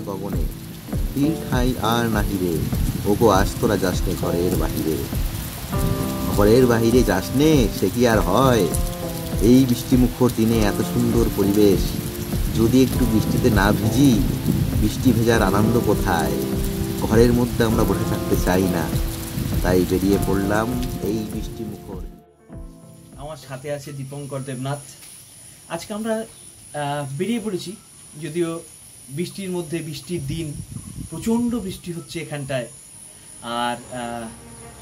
গগনে, তীর ঠাই আর নাহি রে, ওগো আজ তোরা যাসনে ঘরের বাহিরে। ঘরের বাহিরে যাসনে, সে কি আর হয়? এই বৃষ্টিমুখর দিনে এত সুন্দর পরিবেশ, যদি একটু বৃষ্টিতে না ভিজি, বৃষ্টি ভেজার আনন্দ কোথায়? ঘরের মধ্যে আমরা বসে থাকতে চাই না, তাই বেরিয়ে পড়লাম এই বৃষ্টিমুখর। আমার সাথে আছে দীপঙ্কর দেবনাথ। আজকে আমরা বেরিয়ে পড়েছি, যদিও বৃষ্টির মধ্যে, বৃষ্টির দিন, প্রচণ্ড বৃষ্টি হচ্ছে এখানটায়। আর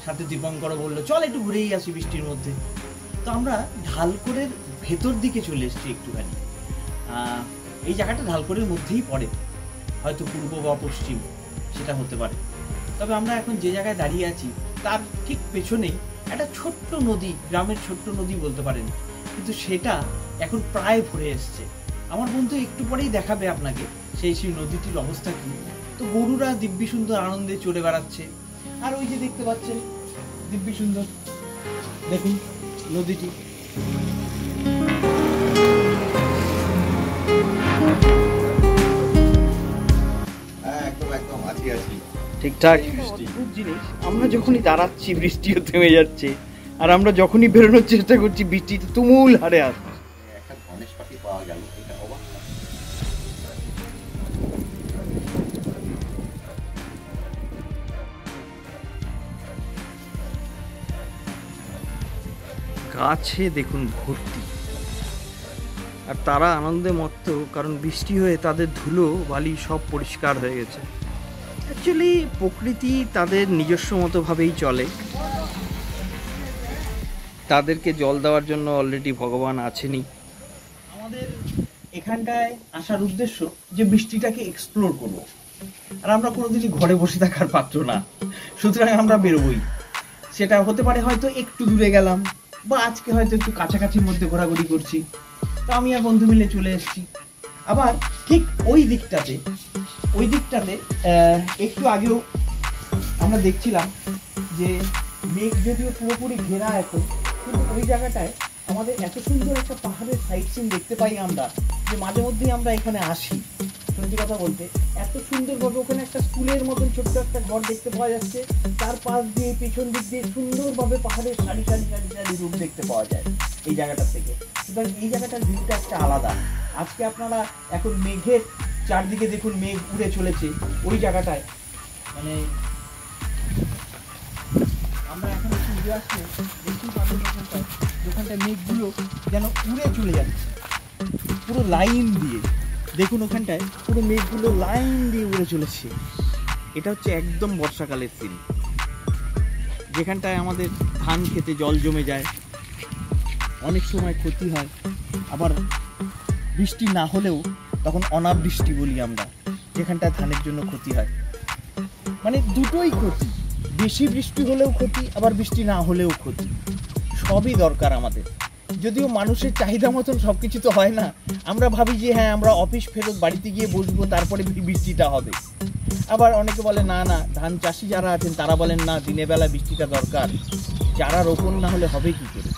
সাথে দীপঙ্করও বললো চল একটু ঘুরেই আসি বৃষ্টির মধ্যে। তো আমরা ঢালকোলের ভেতর দিকে চলে এসেছি একটুখানি। এই জায়গাটা ঢালকোলের মধ্যেই পড়ে, হয়তো পূর্ব বা পশ্চিম সেটা হতে পারে। তবে আমরা এখন যে জায়গায় দাঁড়িয়ে আছি তার ঠিক পেছনেই একটা ছোট্ট নদী, গ্রামের ছোট্ট নদী বলতে পারেন, কিন্তু সেটা এখন প্রায় ভরে এসছে। আমার বন্ধু একটু পরেই দেখাবে আপনাকে সেই নদীটির অবস্থা কি। তো গরুরা দিব্যি সুন্দর আনন্দে চড়ে বেড়াচ্ছে। আর ওই যে দেখতে পাচ্ছেন দিব্যি সুন্দর, দেখুন নদীটি। ঠিকঠাক জিনিস, আমরা যখনই দাঁড়াচ্ছি বৃষ্টিও থেমে যাচ্ছে, আর আমরা যখনই বেরোনোর চেষ্টা করছি বৃষ্টিতে তুমুল হারে আসছে। একটা ধনেশ পাখি পাওয়া গেল, এটা অবাক। গাছে দেখুন ভর্তি, আর তারা আনন্দে মত্ত, কারণ বৃষ্টি হয়ে তাদের ধুলো বালি সব পরিষ্কার হয়ে গেছে। অ্যাকচুয়ালি প্রকৃতি তাদের নিজস্ব মতোভাবেই চলে, তাদেরকে জল দেওয়ার জন্য অলরেডি ভগবান আছেনই। আমাদের এখানটায় আসার উদ্দেশ্য যে বৃষ্টিটাকে এক্সপ্লোর করব, আর আমরা কোনোদিনই ঘরে বসে থাকার পাত্র না, সুতরাং আমরা বেরোবই। সেটা হতে পারে হয়তো একটু দূরে গেলাম, বা আজকে হয়তো একটু কাছাকাছির মধ্যে ঘোরাঘুরি করছি। তো আমি আর বন্ধু মিলে চলে এসেছি। আবার ঠিক ওই দিকটাতে একটু আগেও আমরা দেখছিলাম যে মেঘ যদিও পুরোপুরি ঘেরা এখন, কিন্তু ওই জায়গাটায় আমাদের এত সুন্দর একটা পাহাড়ের সাইড সিন দেখতে পাই আমরা, যে মাঝে মধ্যেই আমরা এখানে আসি। সত্যি কথা বলতে এত সুন্দরভাবে ওখানে একটা স্কুলের মতন ছোট্ট একটা ঘর দেখতে পাওয়া যাচ্ছে, তার পাশ দিয়ে পেছন দিক দিয়ে সুন্দরভাবে পাহাড়ের সারি সারি সারি সারি রূপ দেখতে পাওয়া যায় এই জায়গাটা থেকে। সুতরাং এই জায়গাটার ভিউটা একটা আলাদা। আজকে আপনারা এখন মেঘের চারদিকে দেখুন, মেঘ উড়ে চলেছে ওই জায়গাটায়। মানে আমরা এখন একটু উড়ে আসলে দেখতেই পাবেন ওখানটায় মেঘগুলো যেন উড়ে চলে যাচ্ছে পুরো লাইন দিয়ে। দেখুন ওখানটায় পুরো মেঘগুলো লাইন দিয়ে উড়ে চলেছে। এটা হচ্ছে একদম বর্ষাকালের সিন, যেখানটায় আমাদের ধান খেতে জল জমে যায়, অনেক সময় ক্ষতি হয়। আবার বৃষ্টি না হলেও তখন অনাবৃষ্টি বলি আমরা, যেখানটায় ধানের জন্য ক্ষতি হয়। মানে দুটোই ক্ষতি, বেশি বৃষ্টি হলেও ক্ষতি, আবার বৃষ্টি না হলেও ক্ষতি। সবই দরকার আমাদের। যদিও মানুষের চাহিদা মতন সব কিছু তো হয় না। আমরা ভাবি যে হ্যাঁ আমরা অফিস ফেরত বাড়িতে গিয়ে বসবো, তারপরে বৃষ্টিটা হবে। আবার অনেকে বলে না না, ধান চাষি যারা আছেন তারা বলেন না, দিনের বেলা বৃষ্টিটা দরকার, চারা রোপণ না হলে হবে কী করে।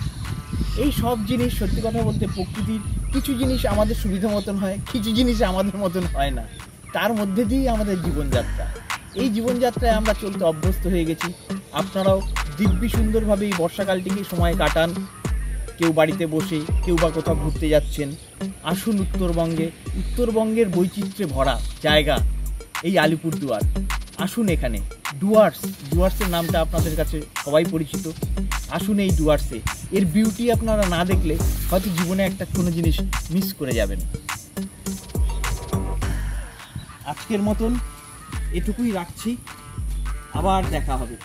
এই সব জিনিস সত্যি কথা বলতে প্রকৃতির কিছু জিনিস আমাদের সুবিধা মতন হয়, কিছু জিনিস আমাদের মতন হয় না। তার মধ্যে দিয়েই আমাদের জীবনযাত্রা। এই জীবনযাত্রায় আমরা চলতে অভ্যস্ত হয়ে গেছি। আপনারাও দিব্যি সুন্দরভাবে এই বর্ষাকালটিকে সময় কাটান, কেউ বাড়িতে বসে, কেউ বা কোথাও ঘুরতে যাচ্ছেন। আসুন উত্তরবঙ্গের বৈচিত্র্যে ভরা জায়গা এই আলিপুরদুয়ার। আসুন এখানে ডুয়ার্সের নামটা আপনাদের কাছে সবাই পরিচিত। আসুন এই ডুয়ার্সে, এর বিউটি আপনারা না দেখলে হয়তো জীবনে একটা কোনো জিনিস মিস করে যাবেন। আজকের মতন এটুকুই রাখছি, আবার দেখা হবে।